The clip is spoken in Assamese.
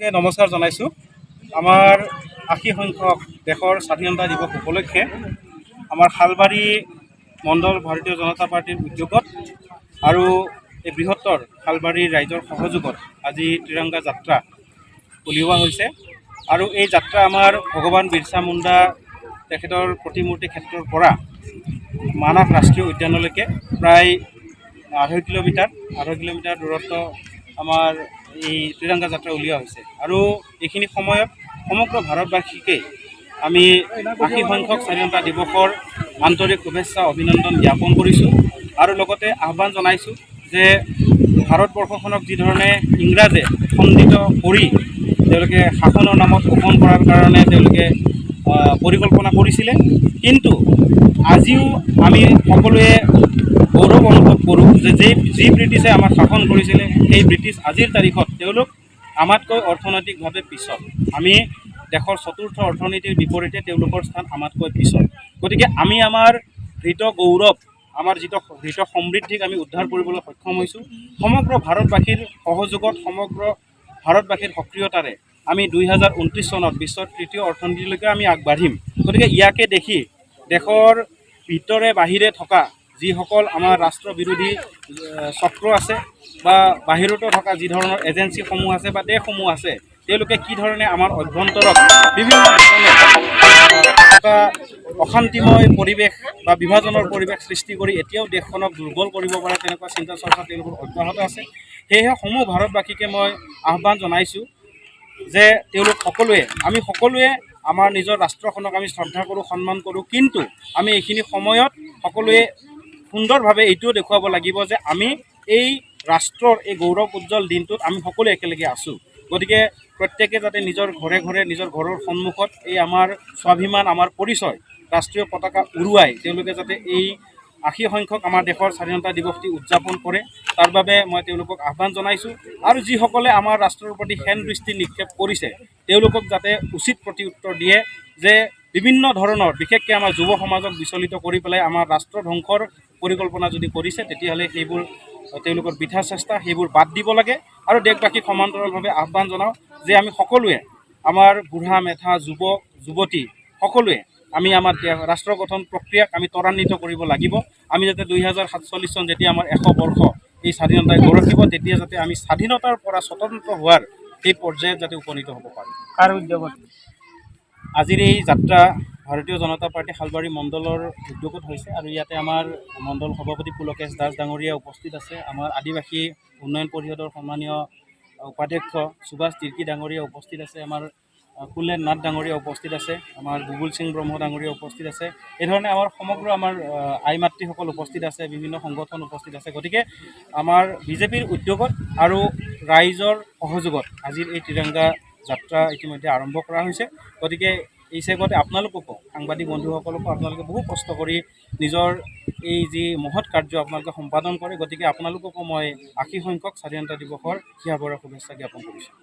নমস্কাৰ জনাইছোঁ। আমাৰ ৮০ সংখ্যক দেশৰ স্বাধীনতা দিৱস উপলক্ষে আমাৰ শালবাৰী মণ্ডল ভাৰতীয় জনতা পাৰ্টিৰ উদ্যোগত আৰু এই বৃহত্তৰ শালবাৰীৰ ৰাইজৰ সহযোগত আজি ত্ৰিৰংগা যাত্ৰা উলিওৱা হৈছে। আৰু এই যাত্ৰা আমাৰ ভগৱান বিৰছা মুণ্ডা তেখেতৰ প্ৰতিমূৰ্তি ক্ষেত্ৰৰ পৰা মানাহ ৰাষ্ট্ৰীয় উদ্যানলৈকে প্ৰায় ২.৫ কিলোমিটাৰ দূৰত্ব আমাৰ এই ত্ৰিৰংগা যাত্ৰা উলিওৱা হৈছে। আৰু এইখিনি সময়ত সমগ্ৰ ভাৰতবাসীকে আমি ৮০ সংখ্যক স্বাধীনতা দিৱসৰ আন্তৰিক শুভেচ্ছা অভিনন্দন জ্ঞাপন কৰিছোঁ। আৰু লগতে আহ্বান জনাইছোঁ যে ভাৰতবৰ্ষখনক যিধৰণে ইংৰাজে খণ্ডিত কৰি তেওঁলোকে শাসনৰ নামত শোষণ কৰাৰ কাৰণে তেওঁলোকে পৰিকল্পনা কৰিছিলে, কিন্তু আজিও আমি সকলোৱে গৌৰৱ অনুভৱ কৰোঁ যে যি ব্ৰিটিছে আমাক শাসন কৰিছিলে সেই ব্ৰিটিছ আজিৰ তাৰিখত তেওঁলোক আমাতকৈ অৰ্থনৈতিকভাৱে পিছত। আমি দেশৰ চতুৰ্থ অৰ্থনীতিৰ বিপৰীতে তেওঁলোকৰ স্থান আমাতকৈ পিছত। গতিকে আমি আমাৰ হৃত গৌৰৱ, আমাৰ যিটো হৃত সমৃদ্ধিক আমি উদ্ধাৰ কৰিবলৈ সক্ষম হৈছোঁ। সমগ্ৰ ভাৰতবাসীৰ সহযোগত, সমগ্ৰ ভাৰতবাসীৰ সক্ৰিয়তাৰে আমি 2029 চনত বিশ্বৰ তৃতীয় অৰ্থনীতিলৈকে আমি আগবাঢ়িম। গতিকে ইয়াকে দেখি দেশৰ ভিতৰে বাহিৰে থকা যিসকল আমাৰ ৰাষ্ট্ৰবিৰোধী চক্ৰ আছে বা বাহিৰতো থকা যি ধৰণৰ এজেঞ্চিসমূহ আছে বা দেশসমূহ আছে, তেওঁলোকে কি ধৰণে আমাৰ অভ্যন্তৰত বিভিন্ন ধৰণে এটা অশান্তিময় পৰিৱেশ বা বিভাজনৰ পৰিৱেশ সৃষ্টি কৰি এতিয়াও দেশখনক দুৰ্বল কৰিব পাৰে, তেনেকুৱা চিন্তা চৰ্চা তেওঁলোকৰ অব্যাহত আছে। সেয়েহে সমূহ ভাৰতবাসীকে মই আহ্বান জনাইছোঁ যে আমি সকলোৱে আমাৰ নিজৰ ৰাষ্ট্ৰখনক আমি শ্ৰদ্ধা কৰোঁ, সন্মান কৰোঁ, কিন্তু আমি এইখিনি সময়ত সকলোৱে সুন্দৰভাৱে এইটোও দেখুৱাব লাগিব যে আমি এই ৰাষ্ট্ৰৰ এই গৌৰৱ উজ্জ্বল দিনটোত আমি সকলোৱে একেলগে আছোঁ। গতিকে প্ৰত্যেকে যাতে নিজৰ ঘৰে ঘৰে নিজৰ ঘৰৰ সন্মুখত এই আমাৰ স্বাভিমান, আমাৰ পৰিচয়, ৰাষ্ট্ৰীয় পতাকা উৰুৱাই তেওঁলোকে যাতে এই ৮০ সংখ্যক আমাৰ দেশৰ স্বাধীনতা দিৱসটি উদযাপন কৰে, তাৰ বাবে মই তেওঁলোকক আহ্বান জনাইছোঁ। আৰু যিসকলে আমাৰ ৰাষ্ট্ৰৰ প্ৰতি হেন দৃষ্টি নিক্ষেপ কৰিছে তেওঁলোকক যাতে উচিত প্ৰত্যুত্তৰ দিয়ে যে বিভিন্ন ধৰণৰ, বিশেষকৈ আমাৰ যুৱ সমাজক বিচলিত কৰি পেলাই আমাৰ ৰাষ্ট্ৰ ধ্বংসৰ পৰিকল্পনা যদি কৰিছে, তেতিয়াহ'লে সেইবোৰ তেওঁলোকৰ বৃথা চেষ্টা, সেইবোৰ বাদ দিব লাগে। আৰু দেশবাসীক সমান্তৰালভাৱে আহ্বান জনাওঁ যে আমি সকলোৱে, আমাৰ বুঢ়া মেথা, যুৱক যুৱতী সকলোৱে আমি আমাৰ ৰাষ্ট্ৰ গঠন প্ৰক্ৰিয়াক আমি ত্বৰান্বিত কৰিব লাগিব। আমি যাতে 2047 চন যেতিয়া আমাৰ 100 বৰ্ষ এই স্বাধীনতাই গঢ়িব, তেতিয়া যাতে আমি স্বাধীনতাৰ পৰা স্বতন্ত্ৰ হোৱাৰ সেই পৰ্যায়ত যাতে উপনীত হ'ব পাৰোঁ। কাৰ উদ্যোগত আজিৰ এই যাত্ৰা ভাৰতীয় জনতা পাৰ্টি শালবাৰী মণ্ডলৰ উদ্যোগত হৈছে। আৰু ইয়াতে আমাৰ মণ্ডল সভাপতি পুলকেশ দাস ডাঙৰীয়া উপস্থিত আছে, আমাৰ আদিবাসী উন্নয়ন পৰিষদৰ সন্মানীয় উপাধ্যক্ষ সুভাষ তিৰ্কী ডাঙৰীয়া উপস্থিত আছে, আমাৰ কুলেন নাথ ডাঙৰীয়া উপস্থিত আছে, আমাৰ গুগুল সিং ব্ৰহ্ম ডাঙৰীয়া উপস্থিত আছে। এইধৰণে আমাৰ সমগ্ৰ আমাৰ আই মাতৃসকল উপস্থিত আছে, বিভিন্ন সংগঠন উপস্থিত আছে। গতিকে আমাৰ বিজেপিৰ উদ্যোগত আৰু ৰাইজৰ সহযোগত আজিৰ এই ত্ৰিৰংগা যাত্ৰা ইতিমধ্যে আৰম্ভ কৰা হৈছে। গতিকে এই চেগতে আপোনালোককো, সাংবাদিক বন্ধুসকলকো, আপোনালোকে বহু কষ্ট কৰি নিজৰ এই যি মহৎ কাৰ্য আপোনালোকে সম্পাদন কৰে, গতিকে আপোনালোককো মই ৮০ সংখ্যক স্বাধীনতা দিৱসৰ হিয়াভৰা শুভেচ্ছা জ্ঞাপন কৰিছোঁ।